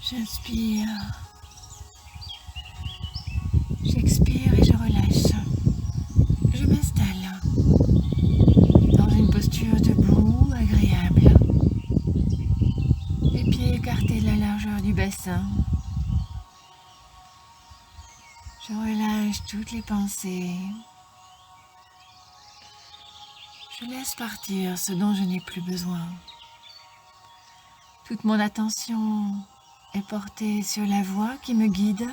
J'inspire, j'expire et je relâche. Je m'installe dans une posture debout, agréable. Les pieds écartés de la largeur du bassin. Je relâche toutes les pensées. Je laisse partir ce dont je n'ai plus besoin. Toute mon attention est portée sur la voix qui me guide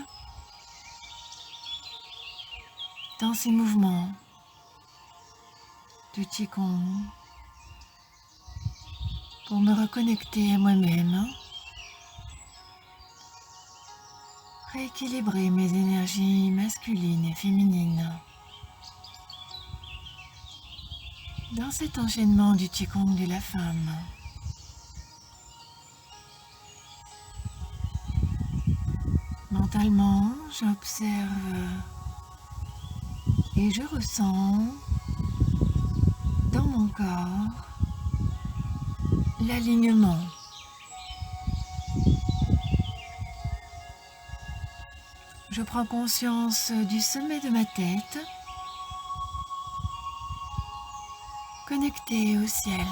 dans ces mouvements du Qigong pour me reconnecter à moi-même, rééquilibrer mes énergies masculines et féminines. Dans cet enchaînement du Qigong de la femme, mentalement, j'observe et je ressens dans mon corps l'alignement. Je prends conscience du sommet de ma tête, connecté au ciel.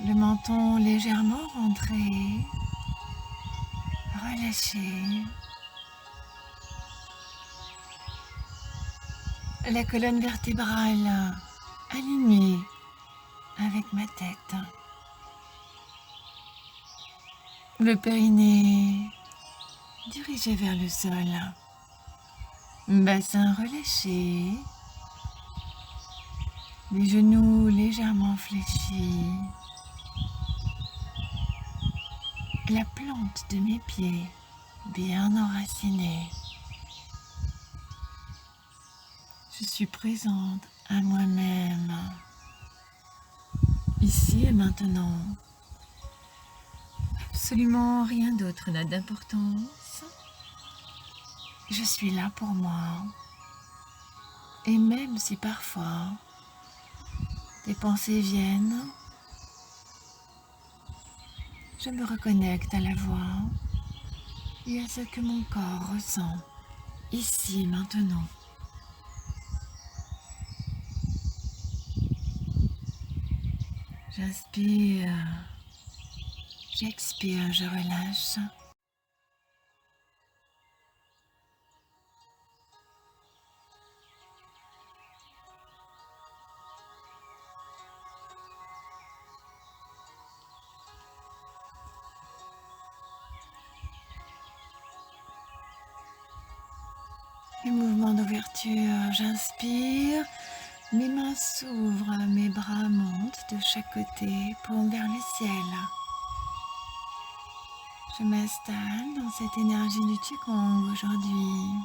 Le menton légèrement rentré, relâché. La colonne vertébrale alignée avec ma tête. Le périnée dirigé vers le sol. Bassin relâché. Les genoux légèrement fléchis. La plante de mes pieds bien enracinée. Je suis présente à moi-même, ici et maintenant. Absolument rien d'autre n'a d'importance. Je suis là pour moi. Et même si parfois des pensées viennent, je me reconnecte à la voix et à ce que mon corps ressent, ici, maintenant. J'inspire, j'expire, je relâche. Les mouvements d'ouverture, j'inspire, mes mains s'ouvrent, mes bras montent de chaque côté, paume vers le ciel. Je m'installe dans cette énergie du Qigong aujourd'hui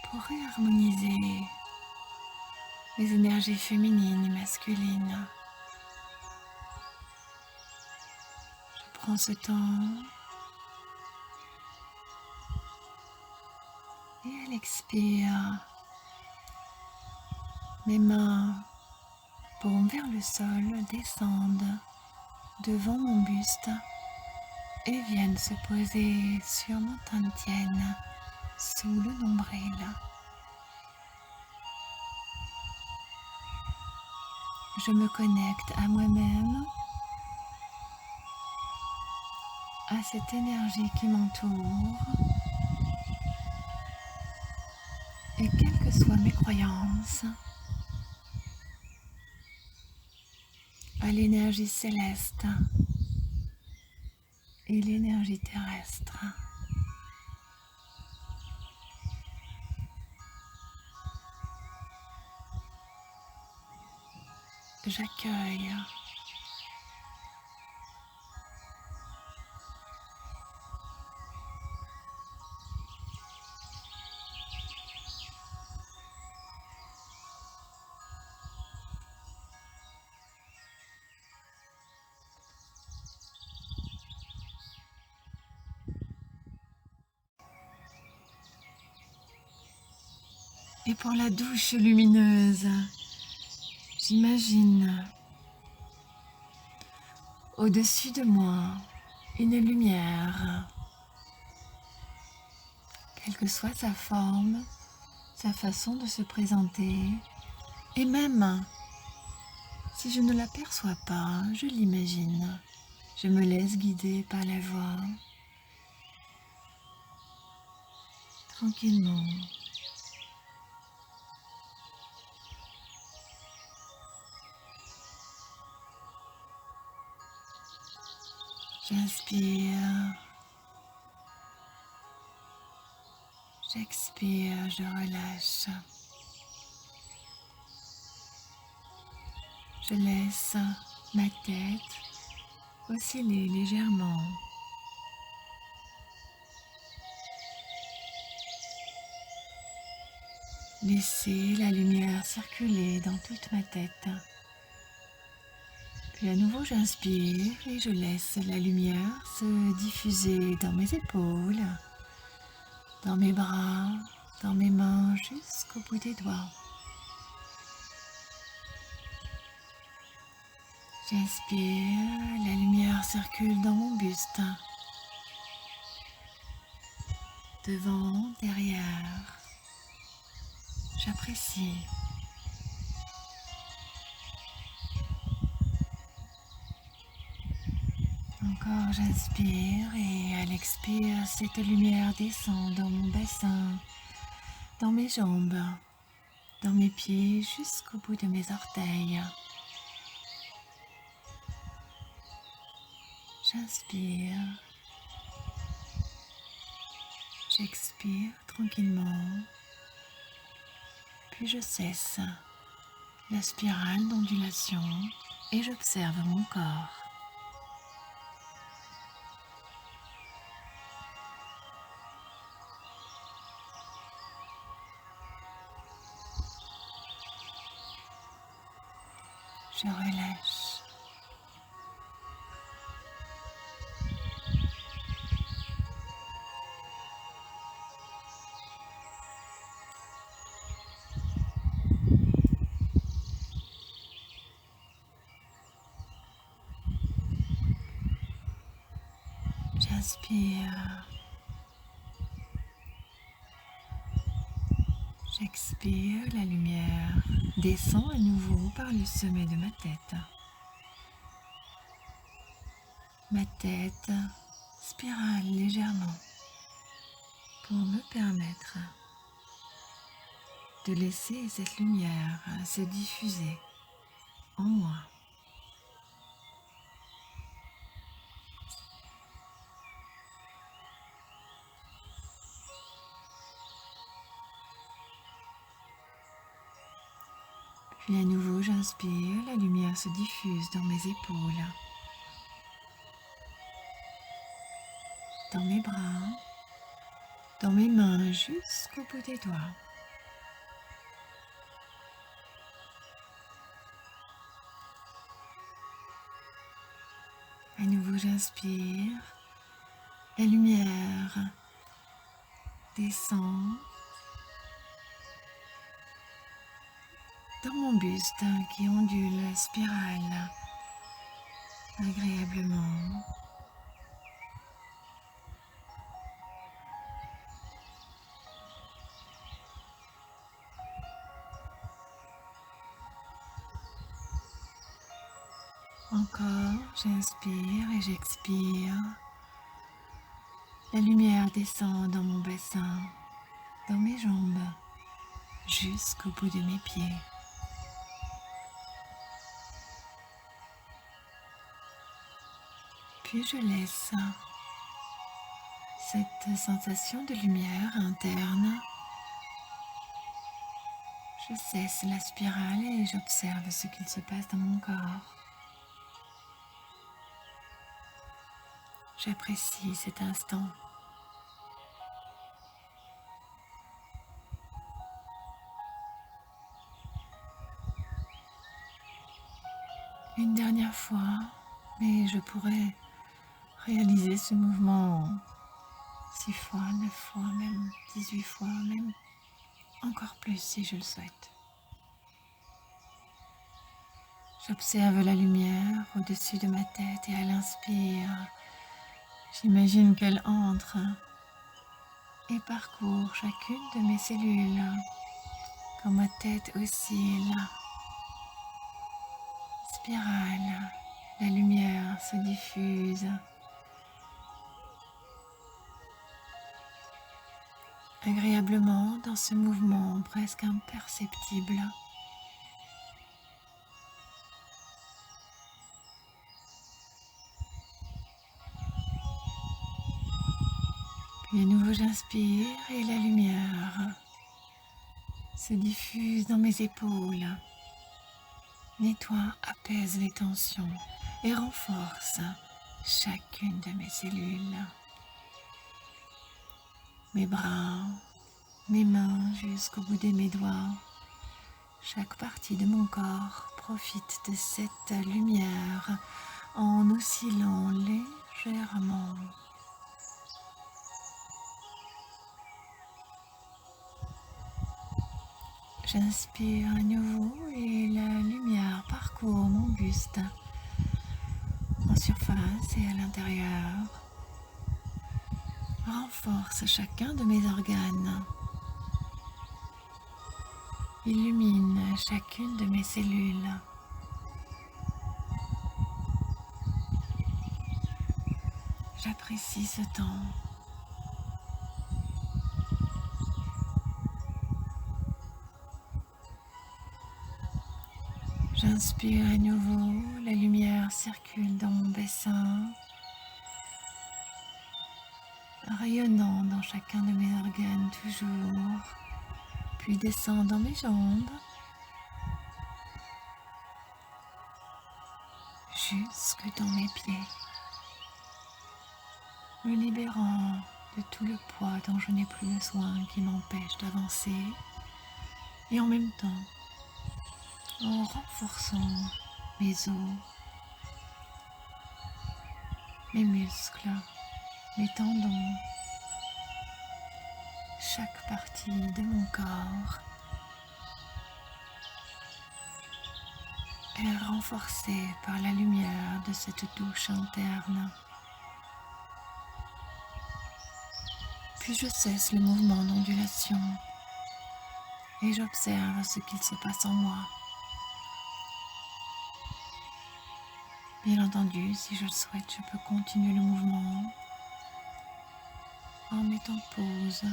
pour réharmoniser les énergies féminines et masculines. Je prends ce temps et à l'expire, mes mains paumes vers le sol descendent devant mon buste et viennent se poser sur mon tienne sous le nombril. Je me connecte à moi-même, à cette énergie qui m'entoure, et quelles que soient mes croyances, à l'énergie céleste et l'énergie terrestre. J'accueille et pour la douche lumineuse, j'imagine Au-dessus de moi, une lumière, quelle que soit sa forme, sa façon de se présenter, et même si je ne l'aperçois pas, je l'imagine. Je me laisse guider par la voix, tranquillement. J'inspire, j'expire, je relâche. Je laisse ma tête osciller légèrement. Laissez la lumière circuler dans toute ma tête. Puis à nouveau j'inspire et je laisse la lumière se diffuser dans mes épaules, dans mes bras, dans mes mains jusqu'au bout des doigts. J'inspire, la lumière circule dans mon buste, devant, derrière. J'apprécie. Encore j'inspire et à l'expire, cette lumière descend dans mon bassin, dans mes jambes, dans mes pieds jusqu'au bout de mes orteils. J'inspire, j'expire tranquillement, puis je cesse la spirale d'ondulation et j'observe mon corps. Je relâche. J'inspire. J'expire, la lumière descend à nouveau par le sommet de ma tête. Ma tête spirale légèrement pour me permettre de laisser cette lumière se diffuser en moi. Puis à nouveau j'inspire, la lumière se diffuse dans mes épaules, dans mes bras, dans mes mains jusqu'au bout des doigts. À nouveau j'inspire, la lumière descend dans mon buste qui ondule spirale agréablement. Encore, j'inspire et j'expire. La lumière descend dans mon bassin, dans mes jambes, jusqu'au bout de mes pieds. Puis je laisse cette sensation de lumière interne. Je cesse la spirale et j'observe ce qu'il se passe dans mon corps. J'apprécie cet instant. Une dernière fois, mais je pourrais réaliser ce mouvement 6 fois, 9 fois, même 18 fois, même encore plus si je le souhaite. J'observe la lumière au-dessus de ma tête et à l'inspire, j'imagine qu'elle entre et parcourt chacune de mes cellules quand ma tête oscille. Spirale, la lumière se diffuse agréablement dans ce mouvement presque imperceptible. Puis à nouveau j'inspire et la lumière se diffuse dans mes épaules, nettoie, apaise les tensions et renforce chacune de mes cellules. Mes bras, mes mains jusqu'au bout de mes doigts, chaque partie de mon corps profite de cette lumière en oscillant légèrement. J'inspire à nouveau et la lumière parcourt mon buste en surface et à l'intérieur, renforce chacun de mes organes, illumine chacune de mes cellules. J'apprécie ce temps. J'inspire à nouveau, la lumière circule dans mon bassin, rayonnant dans chacun de mes organes toujours, puis descend dans mes jambes, jusque dans mes pieds, me libérant de tout le poids dont je n'ai plus besoin qui m'empêche d'avancer, et en même temps, en renforçant mes os, mes muscles, mes tendons, chaque partie de mon corps est renforcée par la lumière de cette douche interne. Puis je cesse le mouvement d'ondulation et j'observe ce qu'il se passe en moi. Bien entendu, si je le souhaite, je peux continuer le mouvement en mettant pause.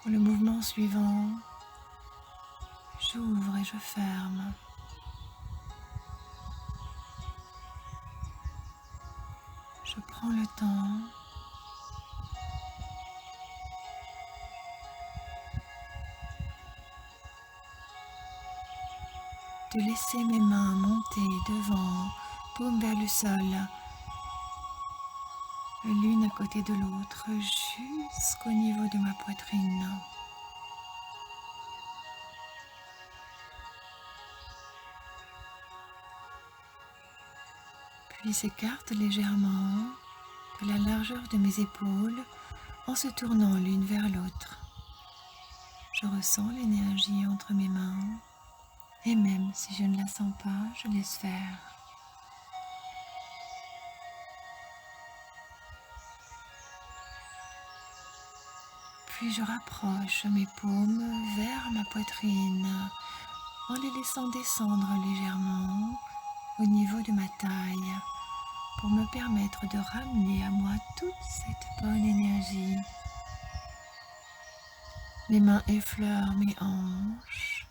Pour le mouvement suivant, j'ouvre et je ferme. Je prends le temps de laisser mes mains monter devant, paume vers le sol, l'une à côté de l'autre, jusqu'au niveau de ma poitrine. Puis s'écarte légèrement de la largeur de mes épaules en se tournant l'une vers l'autre. Je ressens l'énergie entre mes mains et même si je ne la sens pas, je laisse faire. Puis je rapproche mes paumes vers ma poitrine en les laissant descendre légèrement au niveau de ma taille pour me permettre de ramener à moi toute cette bonne énergie. Mes mains effleurent mes hanches,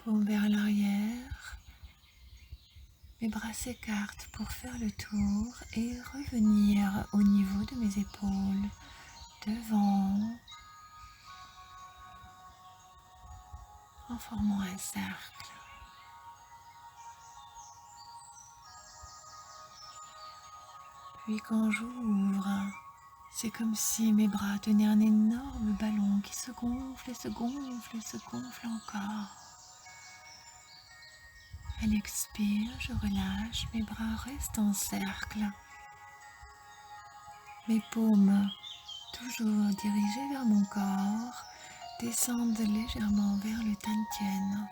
paumes vers l'arrière, mes bras s'écartent pour faire le tour et revenir au niveau de mes épaules, devant, en formant un cercle. Puis quand j'ouvre C'est comme si mes bras tenaient un énorme ballon qui se gonfle et se gonfle et se gonfle encore. À l'expire, je relâche, mes bras restent en cercle. Mes paumes, toujours dirigées vers mon corps, descendent légèrement vers le Tantien.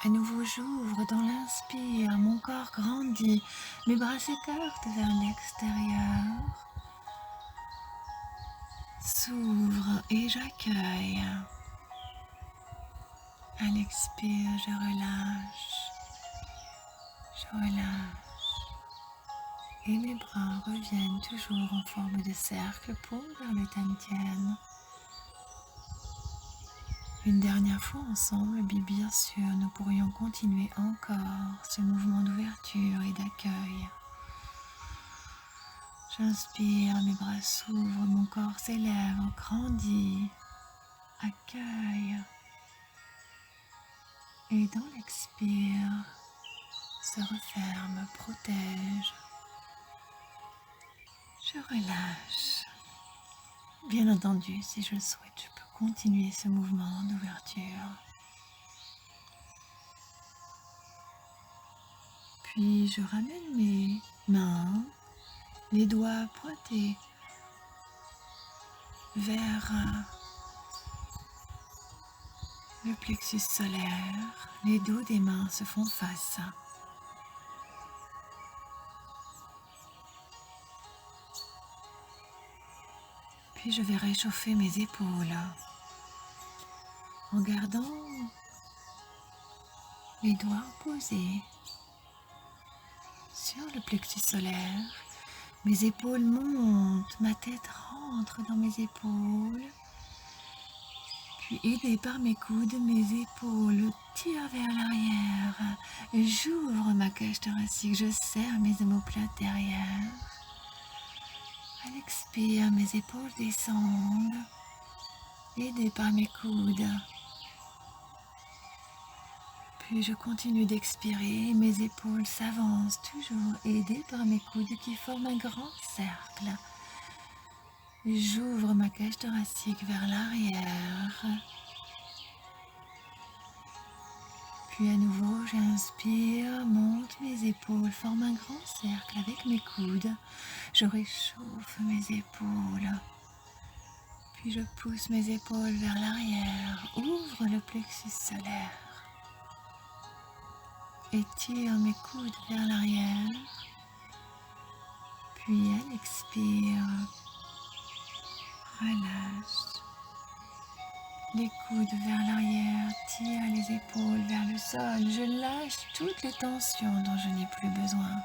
À nouveau, j'ouvre dans l'inspire, mon corps grandit, mes bras s'écartent vers l'extérieur, s'ouvrent et j'accueille. À l'expire, je relâche, et mes bras reviennent toujours en forme de cercle, paume vers le Tantien. Une dernière fois ensemble, bien sûr, nous pourrions continuer encore ce mouvement d'ouverture et d'accueil. J'inspire, mes bras s'ouvrent, mon corps s'élève, grandit, accueille. Et dans l'expire, se referme, protège. Je relâche. Bien entendu, si je le souhaite, je peux continuer ce mouvement d'ouverture. Puis je ramène mes mains, les doigts pointés vers le plexus solaire. Les dos des mains se font face. Puis je vais réchauffer mes épaules en gardant les doigts posés sur le plexus solaire. Mes épaules montent, ma tête rentre dans mes épaules. Puis aidée par mes coudes, mes épaules tirent vers l'arrière. J'ouvre ma cage thoracique, je serre mes omoplates derrière. À l'expire, mes épaules descendent, aidées par mes coudes. Puis je continue d'expirer, mes épaules s'avancent, toujours aidées par mes coudes qui forment un grand cercle. J'ouvre ma cage thoracique vers l'arrière. Puis à nouveau, j'inspire, monte mes épaules, forme un grand cercle avec mes coudes. Je réchauffe mes épaules. Puis je pousse mes épaules vers l'arrière, ouvre le plexus solaire. Étire mes coudes vers l'arrière. Puis à l'expire, relâche. Les coudes vers l'arrière, tire les épaules vers le sol. Je lâche toutes les tensions dont je n'ai plus besoin.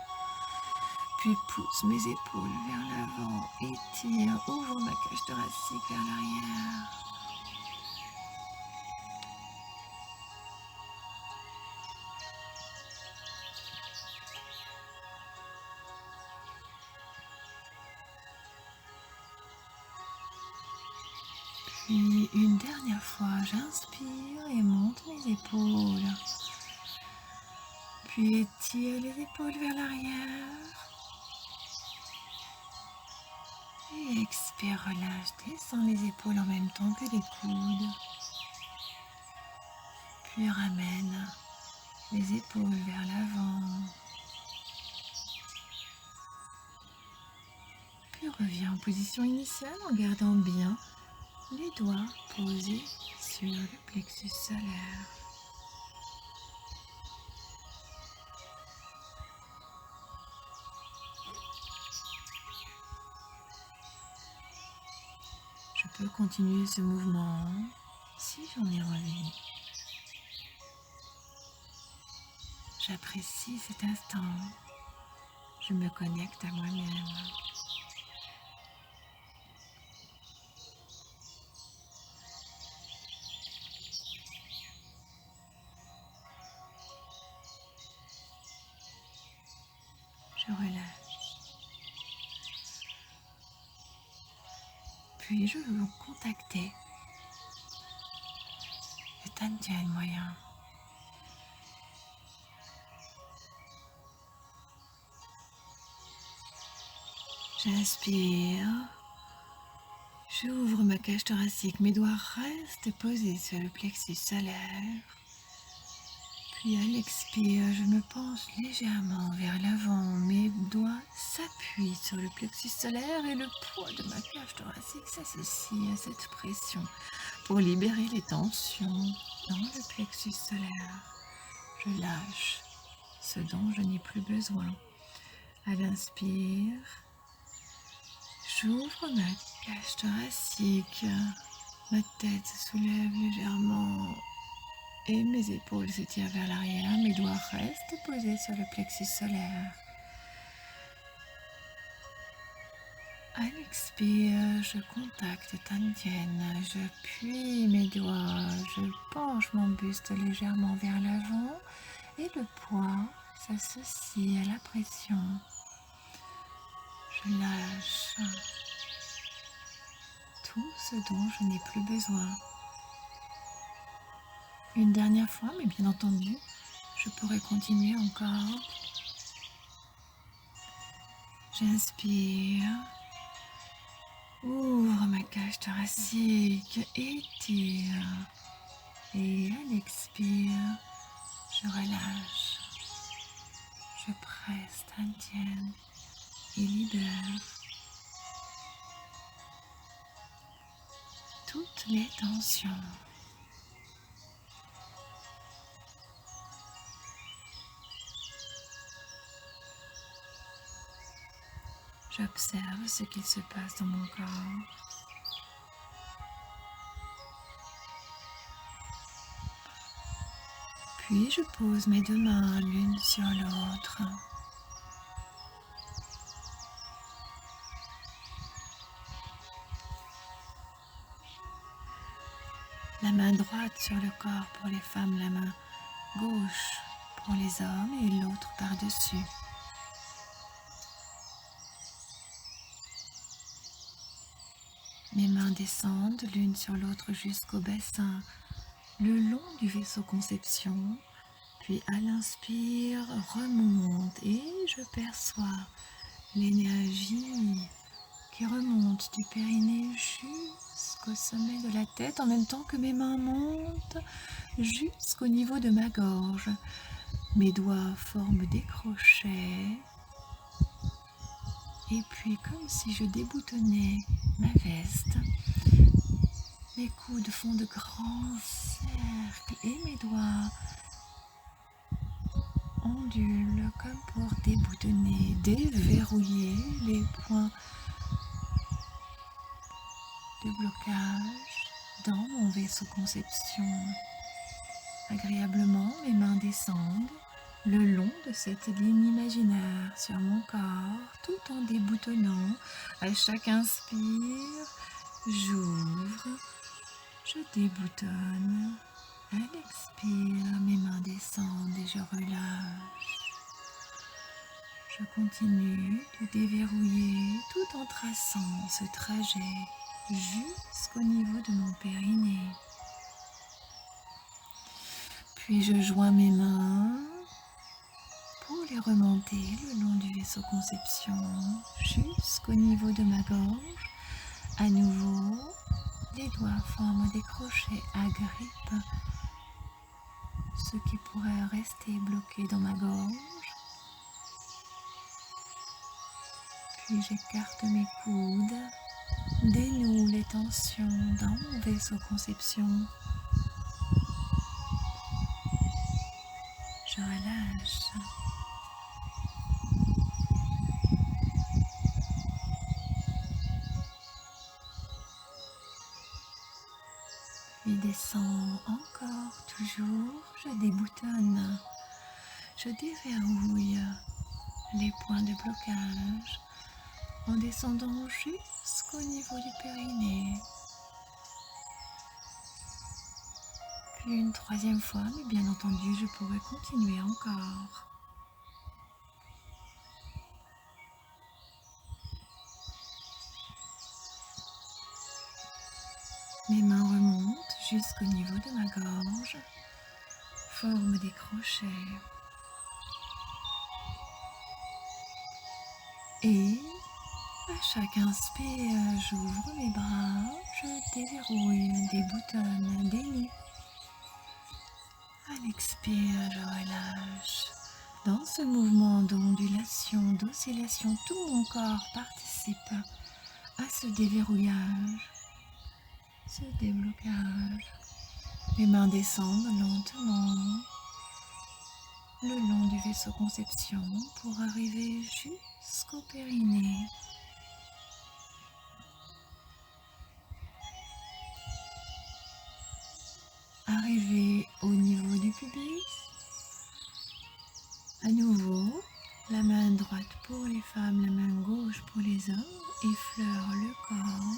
Puis pousse mes épaules vers l'avant, étire, ouvre ma cage thoracique vers l'arrière. Puis une dernière fois, j'inspire et monte mes épaules. Puis étire les épaules vers l'arrière. Et expire, relâche, descends les épaules en même temps que les coudes. Puis ramène les épaules vers l'avant. Puis reviens en position initiale en gardant bien les doigts posés sur le plexus solaire. Je peux continuer ce mouvement si j'en ai envie. J'apprécie cet instant. Je me connecte à moi-même. Je relâche. Puis je veux contacter le Tantien moyen. J'inspire. J'ouvre ma cage thoracique. Mes doigts restent posés sur le plexus solaire. Puis à l'expire, je me penche légèrement vers l'avant. Mes doigts s'appuient sur le plexus solaire et le poids de ma cage thoracique s'associe à cette pression pour libérer les tensions dans le plexus solaire. Je lâche ce dont je n'ai plus besoin. À l'inspire, j'ouvre ma cage thoracique. Ma tête se soulève légèrement et mes épaules se tirent vers l'arrière. Mes doigts restent posés sur le plexus solaire. À l'expire, je contacte Tantien. Je plie mes doigts. Je penche mon buste légèrement vers l'avant et le poids s'associe à la pression. Je lâche tout ce dont je n'ai plus besoin. Une dernière fois, mais bien entendu, je pourrais continuer encore. J'inspire, ouvre ma cage thoracique, étire. Et à l'expire, je relâche. Je presse Tantien et libère toutes les tensions. J'observe ce qu'il se passe dans mon corps. Puis je pose mes deux mains l'une sur l'autre. La main droite sur le corps pour les femmes, la main gauche pour les hommes et l'autre par-dessus. Mes mains descendent l'une sur l'autre jusqu'au bassin, le long du vaisseau conception, puis à l'inspire, remonte et je perçois l'énergie qui remonte du périnée jusqu'au sommet de la tête en même temps que mes mains montent jusqu'au niveau de ma gorge. Mes doigts forment des crochets et puis comme si je déboutonnais ma veste, mes coudes font de grands cercles et mes doigts ondulent comme pour déboutonner, déverrouiller les points de blocage dans mon vaisseau conception. Agréablement, mes mains descendent le long de cette ligne imaginaire sur mon corps, tout en déboutonnant. À chaque inspire, j'ouvre, je déboutonne. À l'expire, mes mains descendent et je relâche. Je continue de déverrouiller tout en traçant ce trajet jusqu'au niveau de mon périnée. Puis je joins mes mains pour les remonter le long du vaisseau conception jusqu'au niveau de ma gorge. À nouveau, les doigts forment des crochets à grippe, ce qui pourrait rester bloqué dans ma gorge. Puis j'écarte mes coudes, dénoue les tensions dans mon vaisseau conception. Je relâche. Puis descend encore, toujours, je déboutonne. Je déverrouille les points de blocage en descendant jusqu'au niveau du périnée. Puis une troisième fois, mais bien entendu, je pourrais continuer encore. Mes mains remontent jusqu'au niveau de ma gorge, forment des crochets. Et à À chaque inspire, j'ouvre mes bras, je déverrouille, déboutonne, délie. À l'expire, je relâche. Dans ce mouvement d'ondulation, d'oscillation, tout mon corps participe à ce déverrouillage, ce déblocage. Les mains descendent lentement le long du vaisseau conception pour arriver jusqu'au périnée. Arriver au niveau du pubis. À nouveau, la main droite pour les femmes, la main gauche pour les hommes, effleure le corps,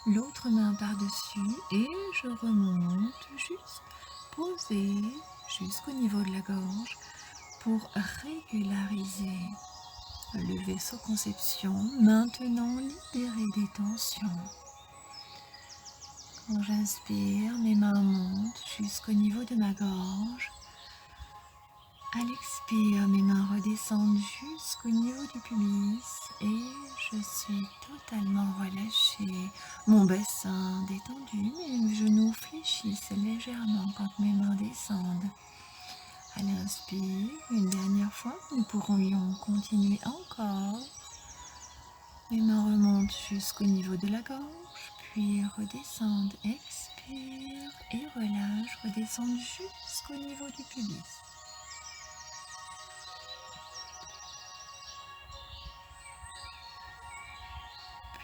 l'autre main par-dessus et je remonte juste poser jusqu'au niveau de la gorge pour régulariser le vaisseau conception, maintenant libéré des tensions. Quand j'inspire, mes mains montent jusqu'au niveau de ma gorge. À l'expire, mes mains redescendent jusqu'au niveau du pubis et je suis totalement relâchée. Mon bassin détendu, mes genoux fléchissent légèrement quand mes mains descendent. À l'inspire, une dernière fois, nous pourrions continuer encore. Mes mains remontent jusqu'au niveau de la gorge, puis redescendent, expire et relâche, redescendent jusqu'au niveau du pubis.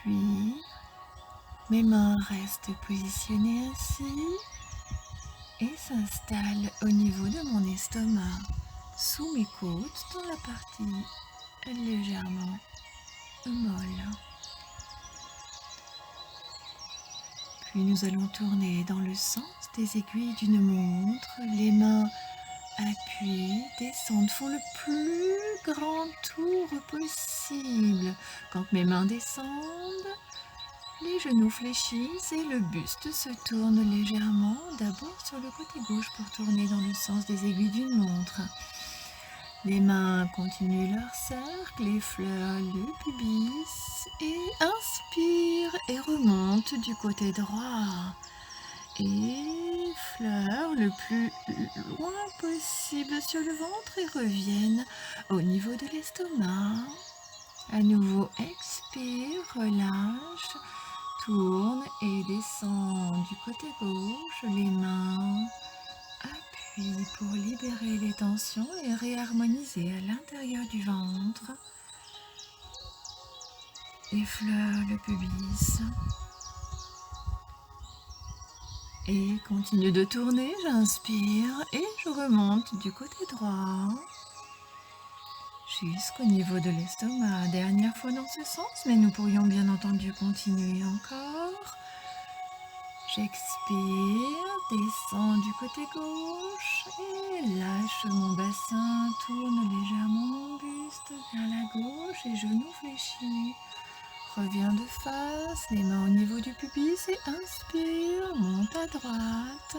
Puis, mes mains restent positionnées ainsi et s'installent au niveau de mon estomac, sous mes côtes, dans la partie légèrement molle. Puis nous allons tourner dans le sens des aiguilles d'une montre. Les mains appuient, descendent, font le plus grand tour possible. Quand mes mains descendent, les genoux fléchissent et le buste se tourne légèrement, d'abord sur le côté gauche pour tourner dans le sens des aiguilles d'une montre. Les mains continuent leur cercle, effleurent le pubis et inspirent et remontent du côté droit. Effleurent le plus loin possible sur le ventre et reviennent au niveau de l'estomac. À nouveau, expire, relâche. Tourne et descend du côté gauche, les mains appuient pour libérer les tensions et réharmoniser à l'intérieur du ventre. Effleure le pubis. Et continue de tourner, j'inspire et je remonte du côté droit jusqu'au niveau de l'estomac. Dernière fois dans ce sens, mais nous pourrions bien entendu continuer encore. J'expire, descends du côté gauche et lâche mon bassin, tourne légèrement mon buste vers la gauche et genoux fléchis. Reviens de face, les mains au niveau du pubis et inspire, monte à droite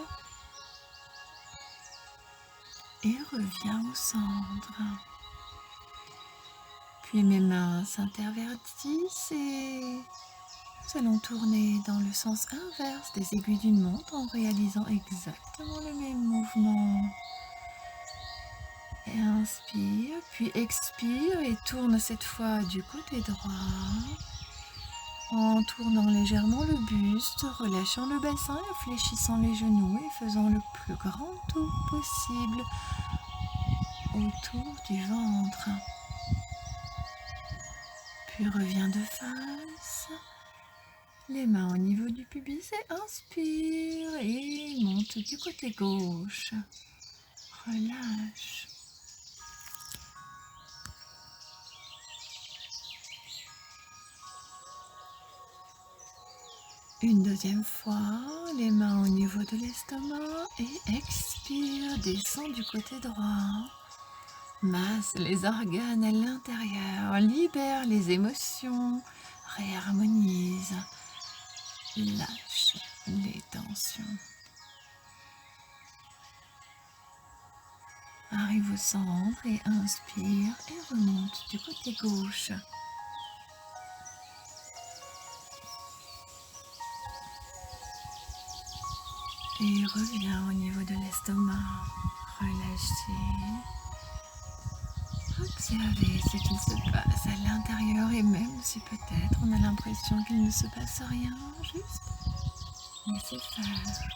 et reviens au centre. Puis mes mains s'intervertissent et nous allons tourner dans le sens inverse des aiguilles d'une montre en réalisant exactement le même mouvement. Et inspire, puis expire et tourne cette fois du côté droit en tournant légèrement le buste, relâchant le bassin, fléchissant les genoux et faisant le plus grand tour possible autour du ventre. Puis reviens de face. Les mains au niveau du pubis et inspire et monte du côté gauche. Relâche. Une deuxième fois, les mains au niveau de l'estomac et expire, descend du côté droit. Masse les organes à l'intérieur, libère les émotions, réharmonise. Lâche les tensions. Arrive au centre et inspire et remonte du côté gauche. Et reviens au niveau de l'estomac. Relâchez. Observez ce qu'il se passe à l'intérieur et même si peut-être on a l'impression qu'il ne se passe rien, juste laissez faire.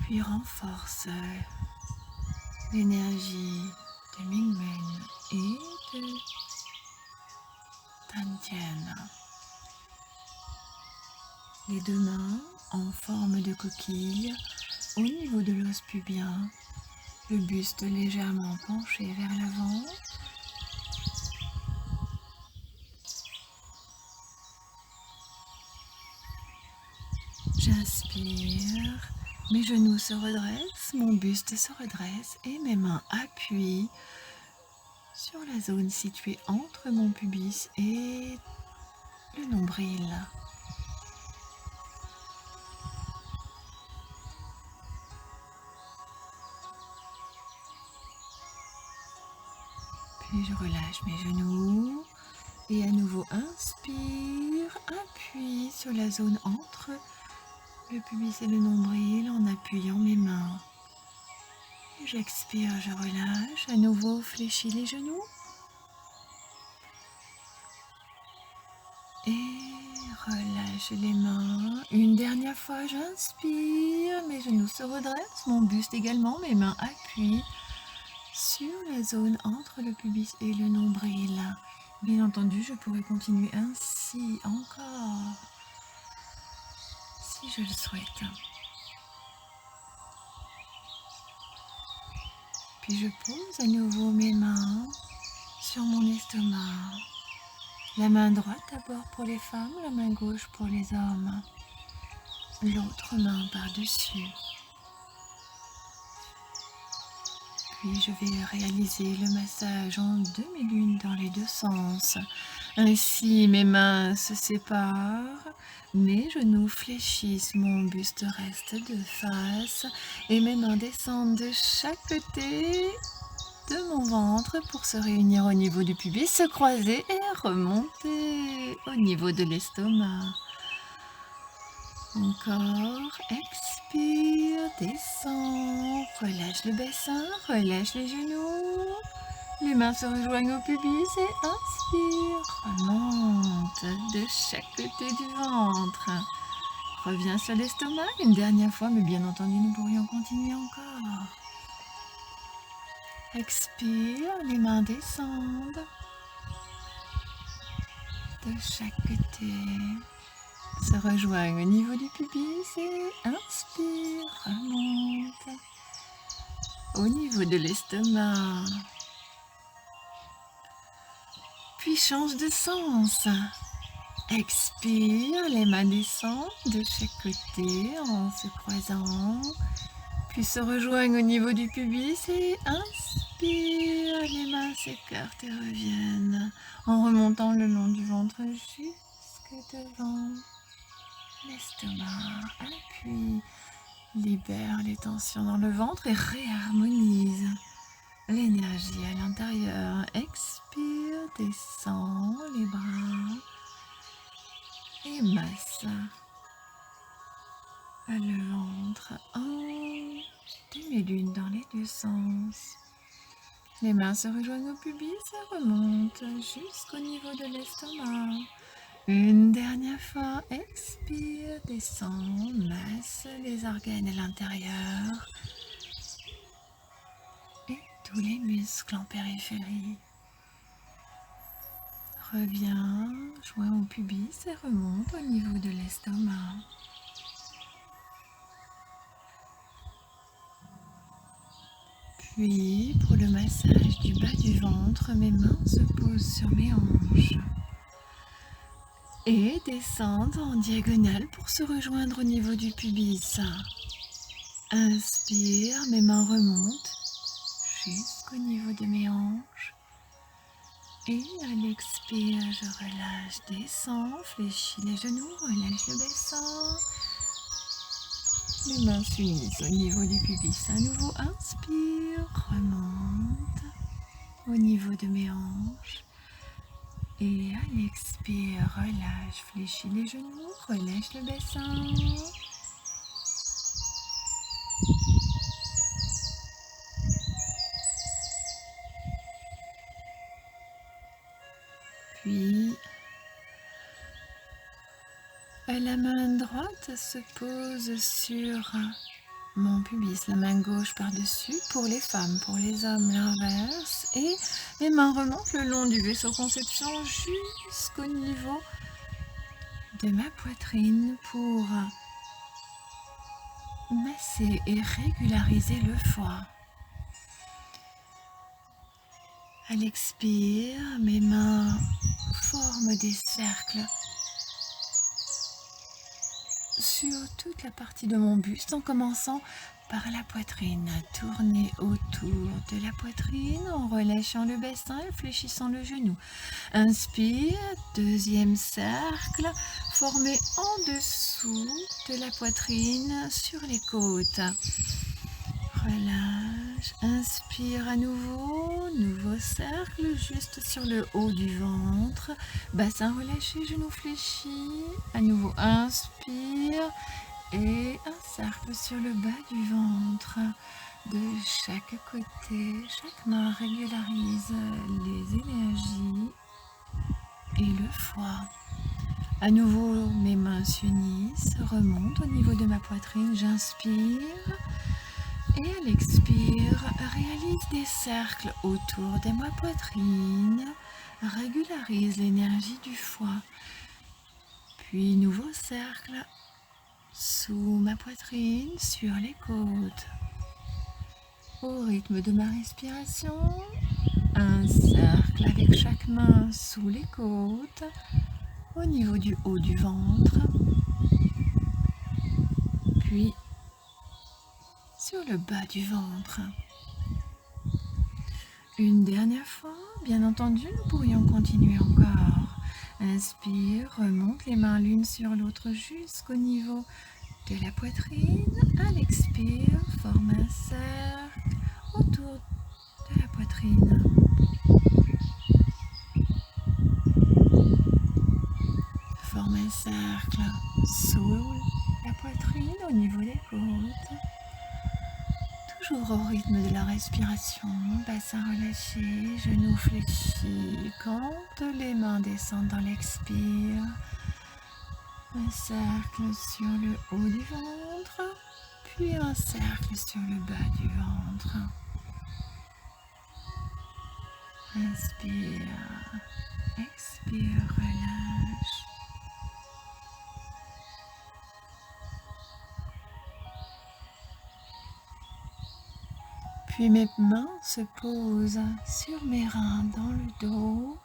Puis renforce l'énergie de Mingmen et de Dantian. Les deux mains en forme de coquille au niveau de l'os pubien, le buste légèrement penché vers l'avant. J'inspire, mes genoux se redressent, mon buste se redresse et mes mains appuient sur la zone située entre mon pubis et le nombril. Puis je relâche mes genoux et à nouveau inspire, appuie sur la zone entre le pubis et le nombril en appuyant mes mains. J'expire, je relâche, à nouveau fléchis les genoux. Et relâche les mains. Une dernière fois, j'inspire, mes genoux se redressent, mon buste également, mes mains appuient sur la zone entre le pubis et le nombril. Bien entendu, je pourrais continuer ainsi encore, si je le souhaite. Puis je pose à nouveau mes mains sur mon estomac. La main droite d'abord pour les femmes, la main gauche pour les hommes. L'autre main par-dessus. Puis je vais réaliser le massage en demi-lune dans les deux sens. Ainsi mes mains se séparent, mes genoux fléchissent, mon buste reste de face et mes mains descendent de chaque côté de mon ventre pour se réunir au niveau du pubis, se croiser et remonter au niveau de l'estomac. Encore, expire, descends, relâche le bassin, relâche les genoux. Les mains se rejoignent au pubis et inspire, remonte de chaque côté du ventre. Reviens sur l'estomac une dernière fois, mais bien entendu nous pourrions continuer encore. Expire, les mains descendent de chaque côté. Se rejoignent au niveau du pubis et inspire, remonte au niveau de l'estomac. Puis change de sens. Expire, les mains descendent de chaque côté en se croisant. Puis se rejoignent au niveau du pubis et inspire, les mains s'écartent et reviennent en remontant le long du ventre jusque devant l'estomac. Appuie, libère les tensions dans le ventre et réharmonise l'énergie à l'intérieur. Expire, descends les bras et masse le ventre en demi-lune dans les deux sens. Les mains se rejoignent au pubis et remontent jusqu'au niveau de l'estomac. Une dernière fois, expire, descends, masse les organes à l'intérieur et tous les muscles en périphérie. Reviens, joins au pubis et remonte au niveau de l'estomac. Puis, pour le massage du bas du ventre, mes mains se posent sur mes hanches et descendent en diagonale pour se rejoindre au niveau du pubis. Inspire, mes mains remontent jusqu'au niveau de mes hanches. Et à l'expire, je relâche, descends, fléchis les genoux, relâche le bassin. Les mains s'unissent au niveau du pubis. À nouveau, inspire, remonte au niveau de mes hanches. Et à l'expire, relâche, fléchis les genoux, relâche le bassin. Puis, la main droite se pose sur mon pubis, la main gauche par-dessus, pour les femmes, pour les hommes, l'inverse. Et les mains remontent le long du vaisseau conception jusqu'au niveau de ma poitrine pour masser et régulariser le foie. À l'expire, mes mains forment des cercles sur toute la partie de mon buste en commençant par la poitrine. Tournez autour de la poitrine en relâchant le bassin et fléchissant le genou. Inspire, deuxième cercle, formé en dessous de la poitrine sur les côtes. Relâche, inspire à nouveau, nouveau cercle juste sur le haut du ventre, bassin relâché, genou fléchi, à nouveau inspire et un cercle sur le bas du ventre. De chaque côté, chaque main régularise les énergies et le foie. À nouveau, mes mains s'unissent, remontent au niveau de ma poitrine, j'inspire. Et à l'expire, réalise des cercles autour de ma poitrine, régularise l'énergie du foie. Puis nouveau cercle sous ma poitrine, sur les côtes. Au rythme de ma respiration, un cercle avec chaque main sous les côtes, au niveau du haut du ventre. Puis sur le bas du ventre. Une dernière fois, bien entendu, nous pourrions continuer encore. Inspire, remonte les mains l'une sur l'autre jusqu'au niveau de la poitrine. À l'expire, forme un cercle autour de la poitrine. Forme un cercle sous la poitrine au niveau des côtes. Toujours au rythme de la respiration, bassin relâché, genoux fléchis. Quand les mains descendent dans l'expire, un cercle sur le haut du ventre, puis un cercle sur le bas du ventre. Inspire, expire, relâche. Puis mes mains se posent sur mes reins dans le dos,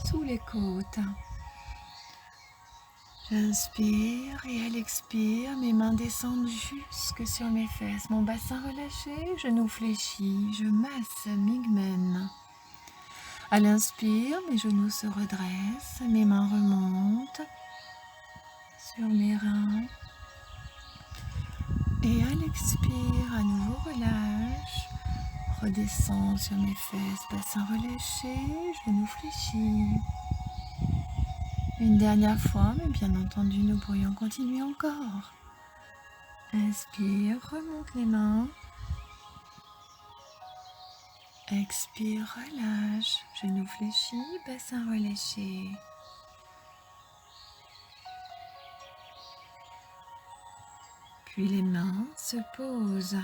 sous les côtes. J'inspire et à l'expire, mes mains descendent jusque sur mes fesses. Mon bassin relâché, genoux fléchis, je masse, migmen. À l'inspire, mes genoux se redressent, mes mains remontent sur mes reins. Et à l'expire, à nouveau relâche, redescend sur mes fesses, bassin relâché, genoux fléchis. Une dernière fois, mais bien entendu, nous pourrions continuer encore. Inspire, remonte les mains. Expire, relâche, genoux fléchis, bassin relâché. Puis les mains se posent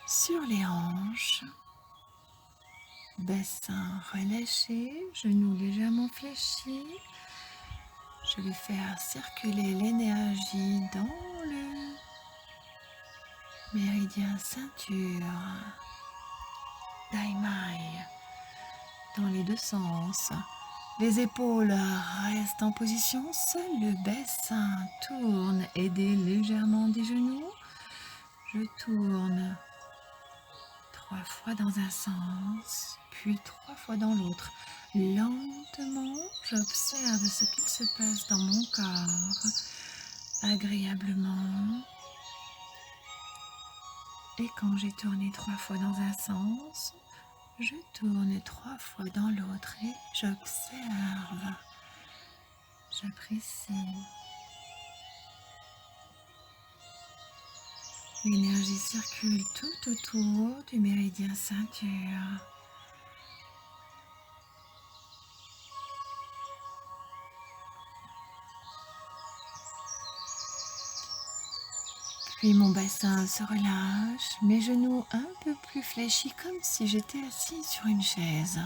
sur les hanches. Bassin relâché, genoux légèrement fléchis. Je vais faire circuler l'énergie dans le méridien ceinture, Daimai, dans les deux sens. Les épaules restent en position, seul le bassin tourne, aidé légèrement des genoux. Je tourne 3 fois dans un sens, puis 3 fois dans l'autre. Lentement, j'observe ce qu'il se passe dans mon corps. agréablement. Et quand j'ai tourné 3 fois dans un sens, je tourne 3 fois dans l'autre et j'observe, j'apprécie. L'énergie circule tout autour du méridien ceinture. Puis mon bassin se relâche, mes genoux un peu plus fléchis comme si j'étais assise sur une chaise.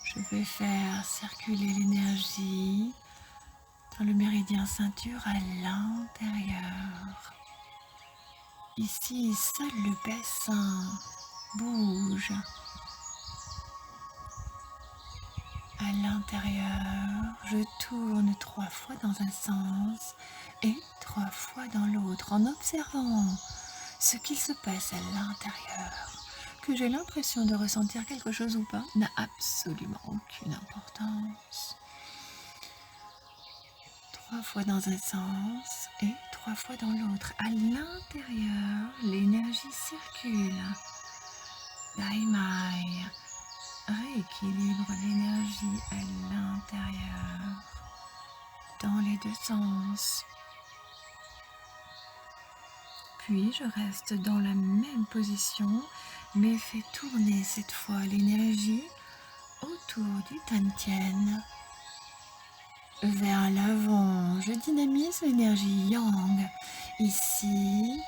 Je vais faire circuler l'énergie dans le méridien ceinture à l'intérieur. Ici, seul le bassin bouge. À l'intérieur, je tourne 3 fois dans un sens et 3 fois dans l'autre en observant ce qu'il se passe à l'intérieur. Que j'ai l'impression de ressentir quelque chose ou pas n'a absolument aucune importance. 3 fois dans un sens et 3 fois dans l'autre. À l'intérieur, l'énergie circule. Daimai rééquilibre l'énergie à l'intérieur, dans les 2 sens. Puis je reste dans la même position, mais fais tourner cette fois l'énergie autour du Tantien. Vers l'avant, je dynamise l'énergie Yang. Ici,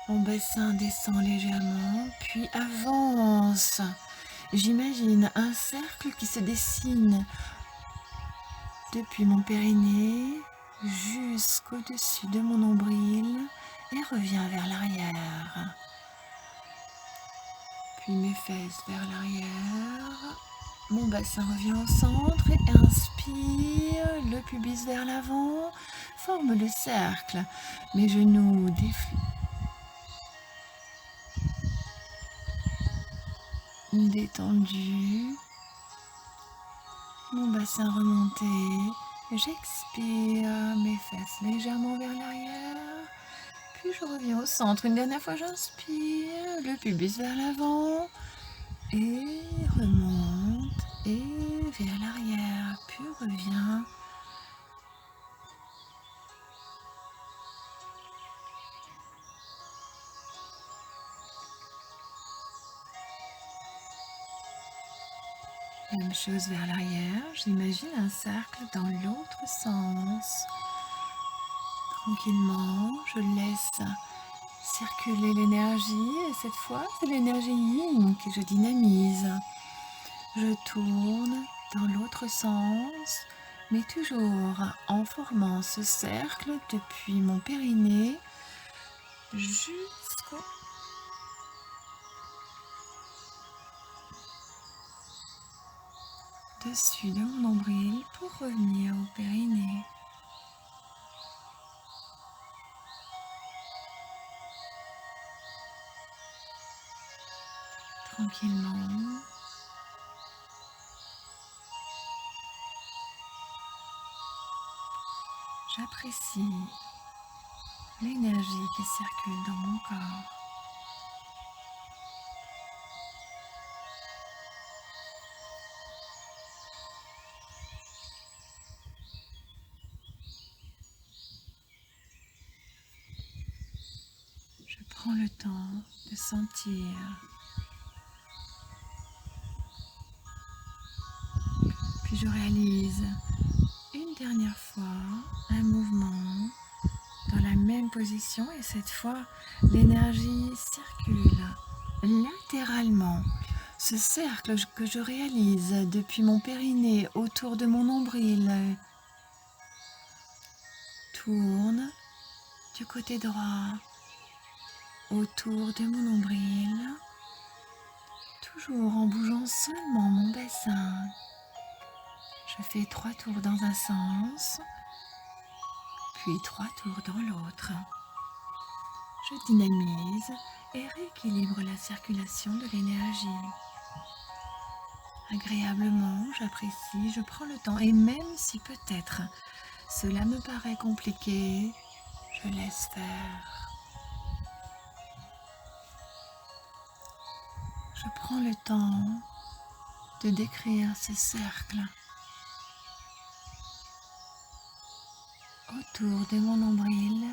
mon bassin descend légèrement, puis avance. J'imagine un cercle qui se dessine depuis mon périnée jusqu'au-dessus de mon nombril et revient vers l'arrière. Puis mes fesses vers l'arrière. Mon bassin revient au centre et inspire, le pubis vers l'avant, forme le cercle. Mes genoux détendus, mon bassin remonté. J'expire, mes fesses légèrement vers l'arrière. Puis je reviens au centre. Une dernière fois, j'inspire, le pubis vers l'avant et remonte et vers l'arrière. Puis reviens. Même chose vers l'arrière. J'imagine un cercle dans l'autre sens. Tranquillement, je laisse circuler l'énergie et cette fois, c'est l'énergie yin que je dynamise. Je tourne dans l'autre sens, mais toujours en formant ce cercle depuis mon périnée jusqu'au dessus de mon nombril pour revenir au périnée. Tranquillement. J'apprécie l'énergie qui circule dans mon corps. Je prends le temps de sentir. Puis je réalise une dernière fois un mouvement dans la même position et cette fois l'énergie circule latéralement. Ce cercle que je réalise depuis mon périnée autour de mon nombril tourne du côté droit autour de mon nombril, toujours en bougeant seulement mon bassin. Je fais 3 tours dans un sens, puis 3 tours dans l'autre. Je dynamise et rééquilibre la circulation de l'énergie. Agréablement, j'apprécie, je prends le temps et même si peut-être Cela me paraît compliqué, je laisse faire. Je prends le temps de décrire ce cercle autour de mon nombril.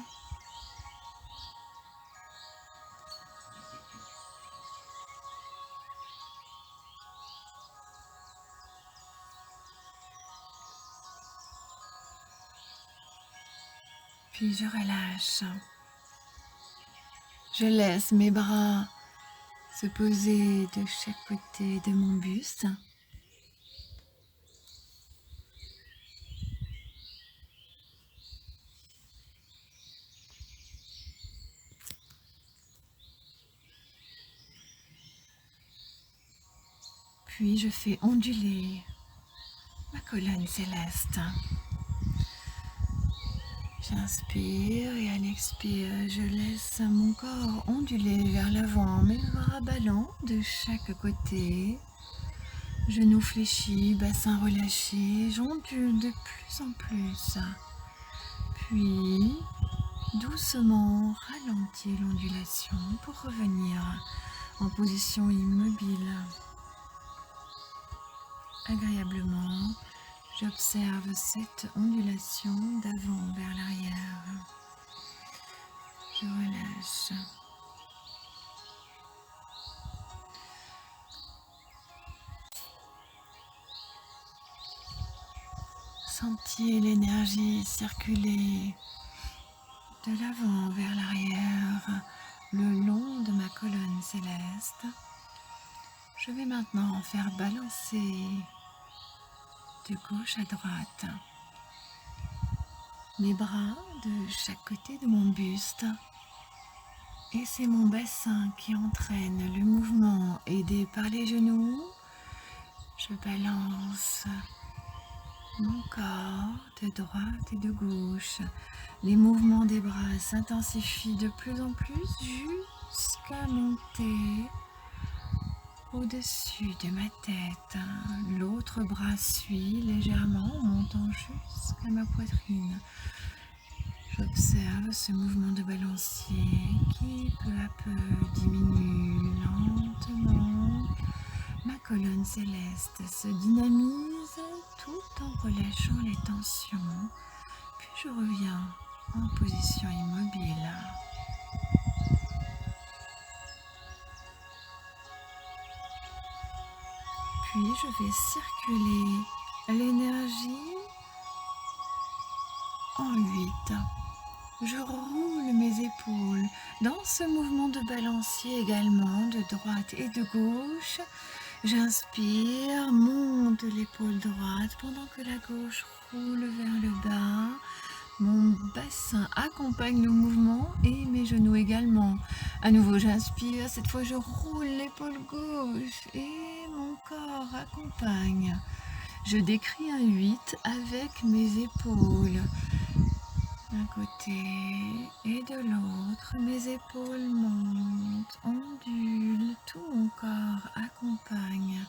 Puis je relâche. Je laisse mes bras se poser de chaque côté de mon buste. Puis je fais onduler ma colonne céleste. J'inspire et à l'expire, je laisse mon corps onduler vers l'avant, mes bras ballants de chaque côté. Genoux fléchis, bassin relâché, j'ondule de plus en plus. Puis, doucement, ralentis l'ondulation pour revenir en position immobile. Agréablement, j'observe cette ondulation d'avant vers l'arrière. Je relâche. Sentiez l'énergie circuler de l'avant vers l'arrière, le long de ma colonne céleste. Je vais maintenant faire balancer de gauche à droite mes bras de chaque côté de mon buste. Et c'est mon bassin qui entraîne le mouvement aidé par les genoux. Je balance mon corps de droite et de gauche. Les mouvements des bras s'intensifient de plus en plus jusqu'à monter au-dessus de ma tête. L'autre bras suit légèrement en montant jusqu'à ma poitrine. J'observe ce mouvement de balancier qui peu à peu diminue lentement. Ma colonne céleste se dynamise tout en relâchant les tensions. Puis je reviens en position immobile. Puis je vais circuler l'énergie en 8. Je roule mes épaules dans ce mouvement de balancier également, de droite et de gauche. J'inspire, monte l'épaule droite pendant que la gauche roule vers le bas. Mon bassin accompagne le mouvement et mes genoux également. À nouveau, j'inspire. Cette fois, je roule l'épaule gauche et mon corps accompagne. Je décris un 8 avec mes épaules. D'un côté et de l'autre, mes épaules montent, ondulent, tout mon corps accompagne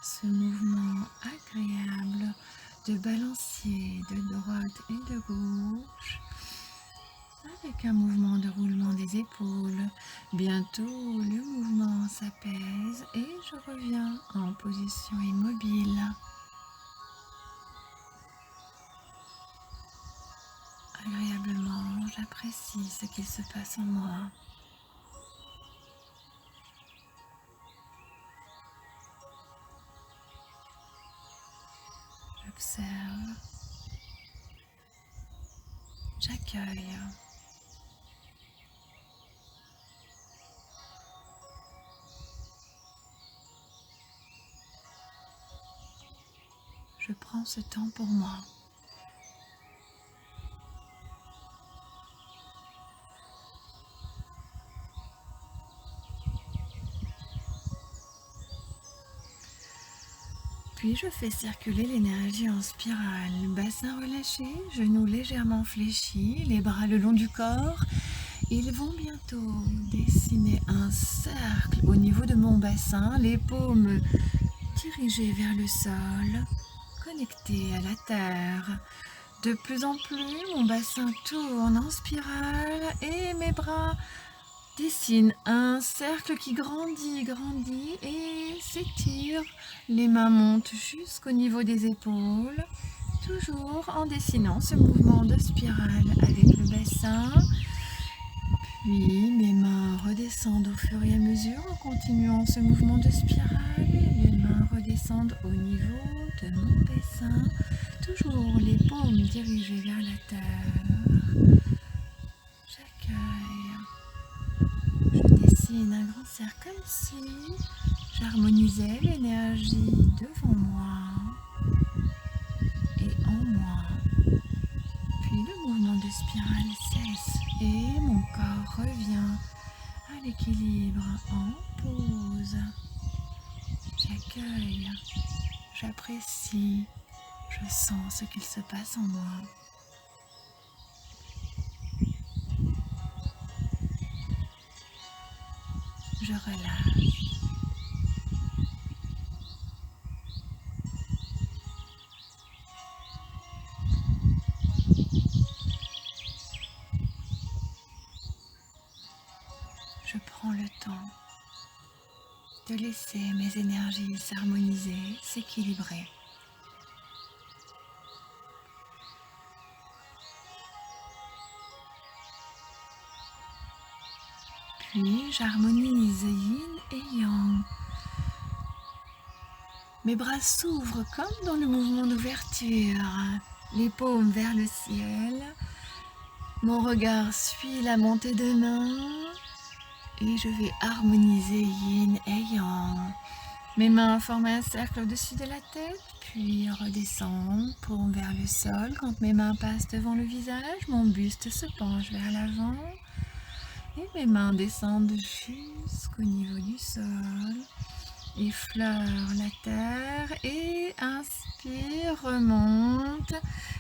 ce mouvement agréable de balancier de droite et de gauche avec un mouvement de roulement des épaules. Bientôt, le mouvement s'apaise et je reviens en position immobile. Agréablement, j'apprécie ce qu'il se passe en moi. J'observe, j'accueille. Je prends ce temps pour moi. Puis je fais circuler l'énergie en spirale, bassin relâché, genoux légèrement fléchis, les bras le long du corps. Ils vont bientôt dessiner un cercle au niveau de mon bassin, les paumes dirigées vers le sol, connectées à la terre. De plus en plus, mon bassin tourne en spirale et mes bras dessinent un cercle qui grandit et s'étire. Les mains montent jusqu'au niveau des épaules, toujours en dessinant ce mouvement de spirale avec le bassin. Puis mes mains redescendent au fur et à mesure en continuant ce mouvement de spirale. Les mains redescendent au niveau de mon bassin, toujours les paumes dirigées vers la terre. J'accueille. Je dessine un grand cercle comme si j'harmonisais l'énergie devant moi et en moi. Puis le mouvement de spirale cesse et mon corps revient à l'équilibre en pause. J'accueille, j'apprécie, je sens ce qu'il se passe en moi. Je relâche. Je prends le temps de laisser mes énergies s'harmoniser, s'équilibrer. Puis j'harmonise yin et yang. Mes bras s'ouvrent comme dans le mouvement d'ouverture, les paumes vers le ciel. Mon regard suit la montée de main et je vais harmoniser yin et yang. Mes mains forment un cercle au-dessus de la tête, puis redescendent, paumes vers le sol. Quand mes mains passent devant le visage, mon buste se penche vers l'avant et mes mains descendent jusqu'au niveau du sol, effleurent la terre et inspire, remonte.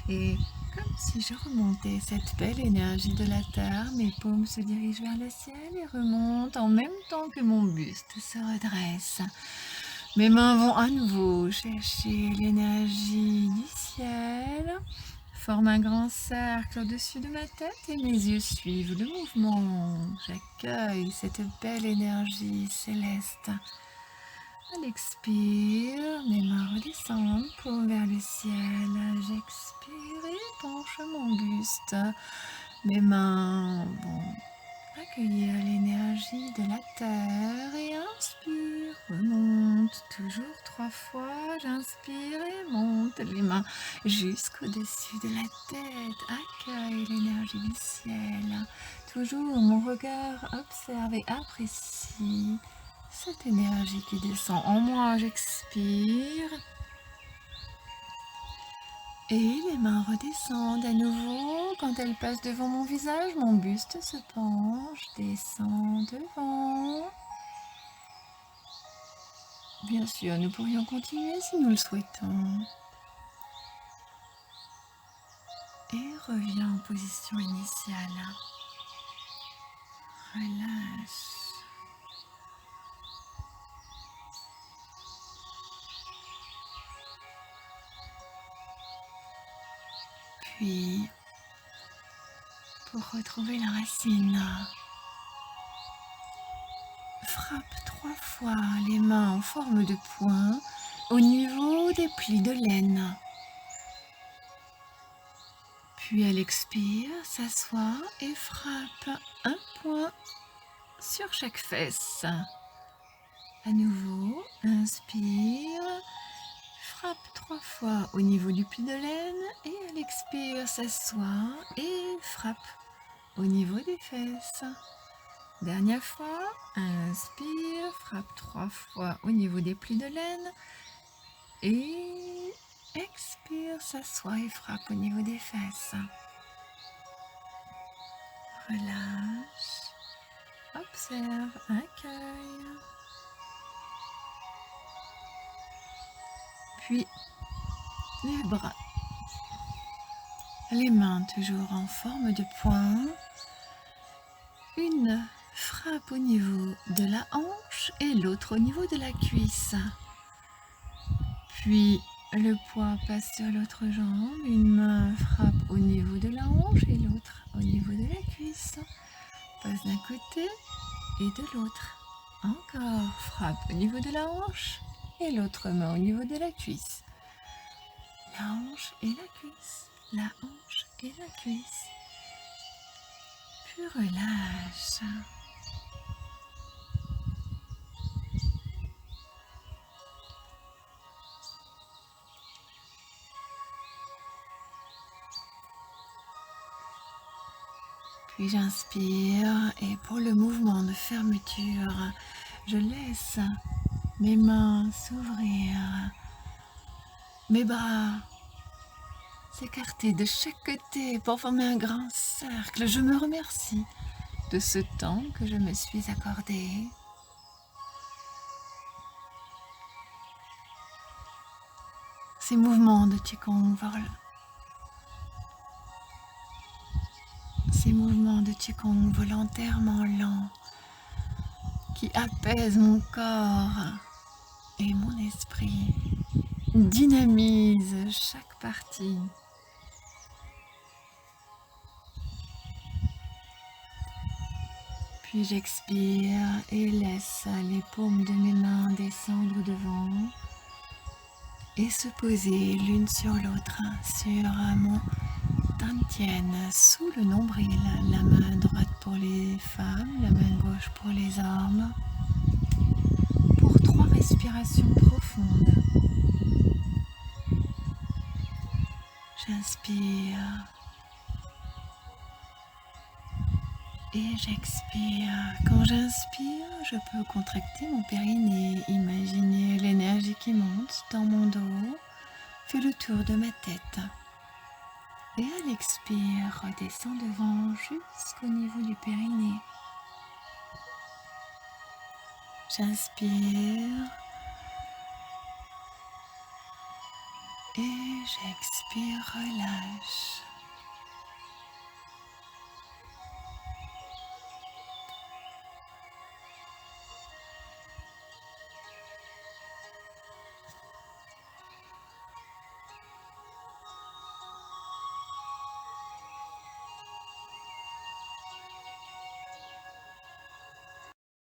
Et comme si je remontais cette belle énergie de la terre, mes paumes se dirigent vers le ciel et remontent en même temps que mon buste se redresse. Mes mains vont à nouveau chercher l'énergie du ciel, forment un grand cercle au-dessus de ma tête et mes yeux suivent le mouvement. J'accueille cette belle énergie céleste. À l'expire, mes mains redescendent, paumes vers le ciel. J'expire et penche mon buste. Mes mains vont accueillir l'énergie de la terre et inspire, remonte toujours 3 fois. J'inspire et monte les mains jusqu'au-dessus de la tête. Accueille l'énergie du ciel. Toujours mon regard observe et apprécie cette énergie qui descend en moi. J'expire. Et les mains redescendent à nouveau. Quand elles passent devant mon visage, mon buste se penche, descend devant. Bien sûr, nous pourrions continuer si nous le souhaitons. Et reviens en position initiale. Relâche. Puis, pour retrouver la racine, frappe 3 fois les mains en forme de poing au niveau des plis de laine. Puis elle expire, s'assoit et frappe un point sur chaque fesse. À nouveau, inspire, frappe 3 fois au niveau du pli de laine et elle expire, s'assoit et frappe au niveau des fesses. Dernière fois, inspire, frappe 3 fois au niveau des plis de laine et expire, s'assoit et frappe au niveau des fesses. Relâche, observe, accueille. Puis les bras, les mains toujours en forme de poing. Une frappe au niveau de la hanche et l'autre au niveau de la cuisse. Puis Le poids passe sur l'autre jambe, une main frappe au niveau de la hanche et l'autre au niveau de la cuisse. Passe d'un côté et de l'autre. Encore, frappe au niveau de la hanche et l'autre main au niveau de la cuisse. La hanche et la cuisse, la hanche et la cuisse. Puis relâche. Puis j'inspire et pour le mouvement de fermeture, je laisse mes mains s'ouvrir, mes bras s'écarter de chaque côté pour former un grand cercle. Je me remercie de ce temps que je me suis accordé. Ces mouvements de Qigong volontairement lents qui apaisent mon corps et mon esprit, dynamisent chaque partie. Puis j'expire et laisse les paumes de mes mains descendre devant et se poser l'une sur l'autre sur mon dantian, sous le nombril, la main droite pour les femmes, la main gauche pour les hommes, pour 3 respirations profondes. J'inspire et j'expire. Quand j'inspire, je peux contracter mon périnée, imaginer l'énergie qui monte dans mon dos, fait le tour de ma tête. Et à l'expire, redescend devant jusqu'au niveau du périnée. J'inspire et j'expire, relâche.